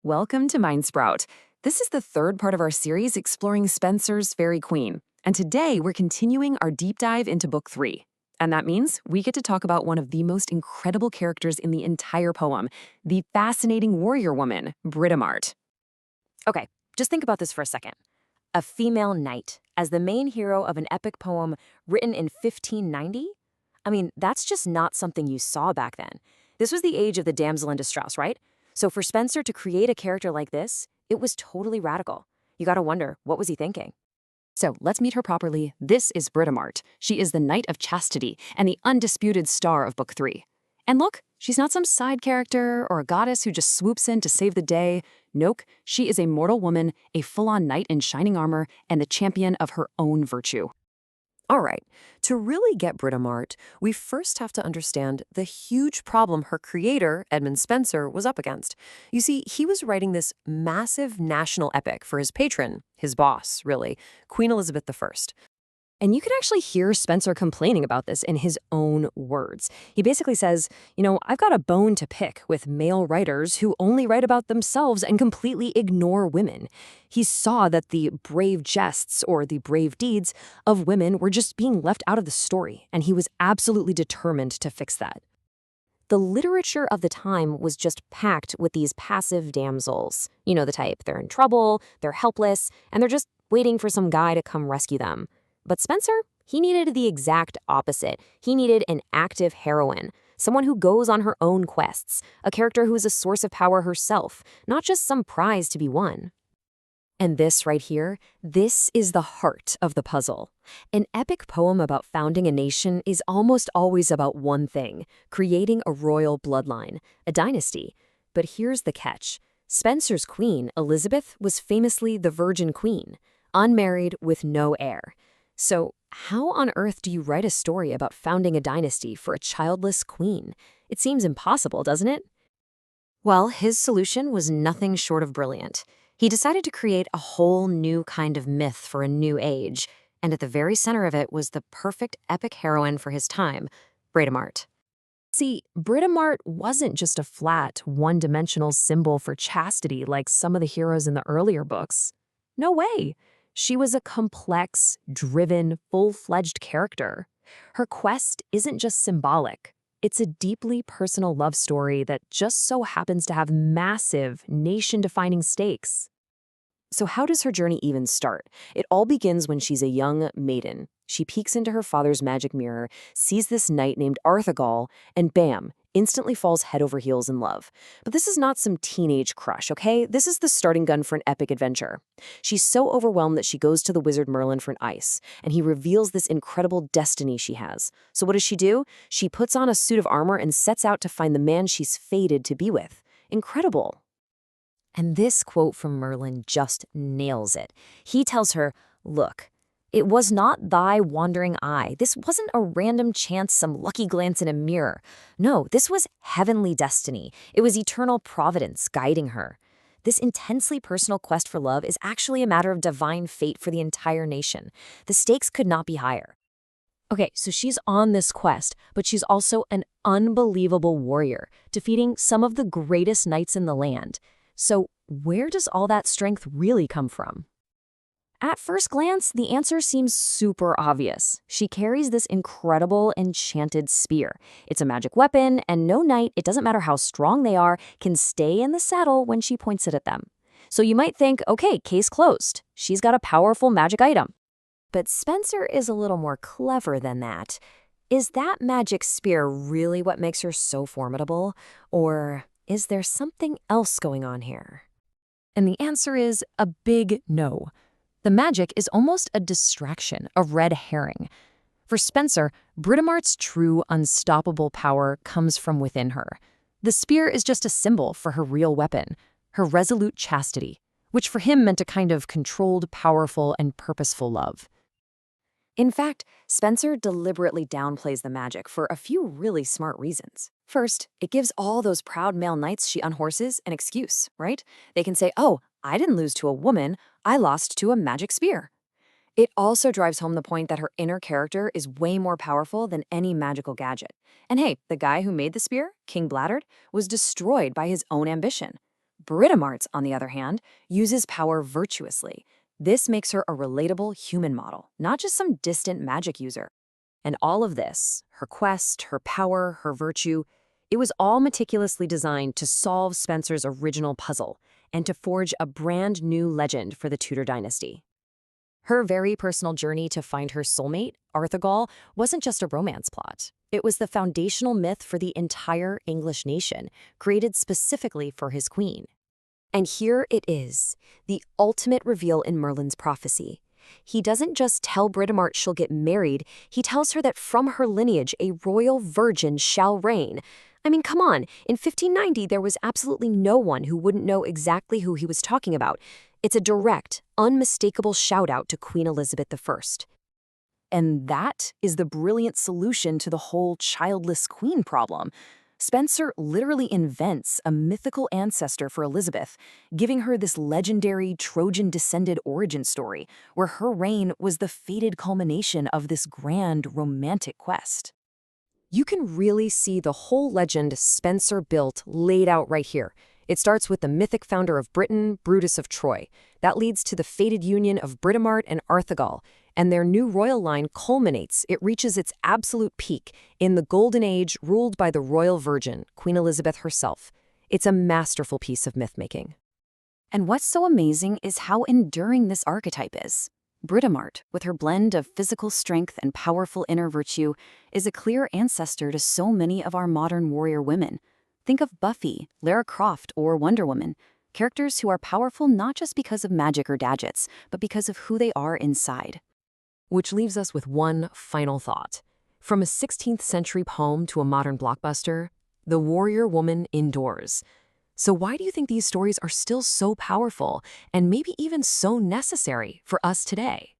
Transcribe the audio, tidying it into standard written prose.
Welcome to Mindsprout. This is the third part of our series exploring Spenser's Faerie Queene, and today we're continuing our deep dive into Book 3. And that means we get to talk about one of the most incredible characters in the entire poem, the fascinating warrior woman, Britomart. Okay, just think about this for a second. A female knight as the main hero of an epic poem written in 1590? I mean, that's just not something you saw back then. This was the age of the damsel in distress, right? So for Spenser to create a character like this, it was totally radical. You gotta wonder, what was he thinking? So let's meet her properly. This is Britomart. She is the Knight of Chastity and the undisputed star of Book 3. And look, she's not some side character or a goddess who just swoops in to save the day. Nope, she is a mortal woman, a full-on knight in shining armor, and the champion of her own virtue. All right, to really get Britomart, we first have to understand the huge problem her creator, Edmund Spenser, was up against. You see, he was writing this massive national epic for his patron, his boss, really, Queen Elizabeth I. And you can actually hear Spenser complaining about this in his own words. He basically says, I've got a bone to pick with male writers who only write about themselves and completely ignore women. He saw that the brave jests or the brave deeds of women were just being left out of the story, and he was absolutely determined to fix that. The literature of the time was just packed with these passive damsels. You know the type. They're in trouble, they're helpless, and they're just waiting for some guy to come rescue them. But Spenser, he needed the exact opposite. He needed an active heroine, someone who goes on her own quests, a character who is a source of power herself, not just some prize to be won. And this right here, this is the heart of the puzzle. An epic poem about founding a nation is almost always about one thing, creating a royal bloodline, a dynasty. But here's the catch. Spenser's queen, Elizabeth, was famously the Virgin Queen, unmarried with no heir. So how on earth do you write a story about founding a dynasty for a childless queen? It seems impossible, doesn't it? Well, his solution was nothing short of brilliant. He decided to create a whole new kind of myth for a new age, and at the very center of it was the perfect epic heroine for his time, Britomart. See, Britomart wasn't just a flat, one-dimensional symbol for chastity like some of the heroes in the earlier books. No way. She was a complex, driven, full-fledged character. Her quest isn't just symbolic. It's a deeply personal love story that just so happens to have massive, nation-defining stakes. So how does her journey even start? It all begins when she's a young maiden. She peeks into her father's magic mirror, sees this knight named Arthurgal, and bam, instantly falls head over heels in love. But this is not some teenage crush, okay? This is the starting gun for an epic adventure. She's so overwhelmed that she goes to the wizard Merlin for an ice, and he reveals this incredible destiny she has. So what does she do? She puts on a suit of armor and sets out to find the man she's fated to be with. Incredible. And this quote from Merlin just nails it. He tells her, "Look, it was not thy wandering eye. This wasn't a random chance, some lucky glance in a mirror. No, this was heavenly destiny. It was eternal providence guiding her. This intensely personal quest for love is actually a matter of divine fate for the entire nation. The stakes could not be higher." Okay, so she's on this quest, but she's also an unbelievable warrior, defeating some of the greatest knights in the land. So where does all that strength really come from? At first glance, the answer seems super obvious. She carries this incredible enchanted spear. It's a magic weapon, and no knight, it doesn't matter how strong they are, can stay in the saddle when she points it at them. So you might think, okay, case closed. She's got a powerful magic item. But Spenser is a little more clever than that. Is that magic spear really what makes her so formidable? Or is there something else going on here? And the answer is a big no. The magic is almost a distraction, a red herring. For Spenser, Britomart's true, unstoppable power comes from within her. The spear is just a symbol for her real weapon, her resolute chastity, which for him meant a kind of controlled, powerful, and purposeful love. In fact, Spenser deliberately downplays the magic for a few really smart reasons. First, it gives all those proud male knights she unhorses an excuse, right? They can say, oh, I didn't lose to a woman, I lost to a magic spear. It also drives home the point that her inner character is way more powerful than any magical gadget. And hey, the guy who made the spear, King Bladdard, was destroyed by his own ambition. Britomart, on the other hand, uses power virtuously. This makes her a relatable human model, not just some distant magic user. And all of this, her quest, her power, her virtue, it was all meticulously designed to solve Spenser's original puzzle and to forge a brand new legend for the Tudor dynasty. Her very personal journey to find her soulmate, Arthurgal, wasn't just a romance plot. It was the foundational myth for the entire English nation, created specifically for his queen. And here it is, the ultimate reveal in Merlin's prophecy. He doesn't just tell Britomart she'll get married, he tells her that from her lineage a royal virgin shall reign. I mean, come on, in 1590 there was absolutely no one who wouldn't know exactly who he was talking about. It's a direct, unmistakable shout-out to Queen Elizabeth I. And that is the brilliant solution to the whole childless queen problem. Spenser literally invents a mythical ancestor for Elizabeth, giving her this legendary Trojan-descended origin story, where her reign was the fated culmination of this grand romantic quest. You can really see the whole legend Spenser built laid out right here. It starts with the mythic founder of Britain, Brutus of Troy. That leads to the fated union of Britomart and Arthurgal, and their new royal line culminates, it reaches its absolute peak, in the Golden Age ruled by the royal virgin, Queen Elizabeth herself. It's a masterful piece of myth-making. And what's so amazing is how enduring this archetype is. Britomart, with her blend of physical strength and powerful inner virtue, is a clear ancestor to so many of our modern warrior women. Think of Buffy, Lara Croft, or Wonder Woman, characters who are powerful not just because of magic or gadgets, but because of who they are inside. Which leaves us with one final thought. From a 16th century poem to a modern blockbuster, the warrior woman endures. So why do you think these stories are still so powerful and maybe even so necessary for us today?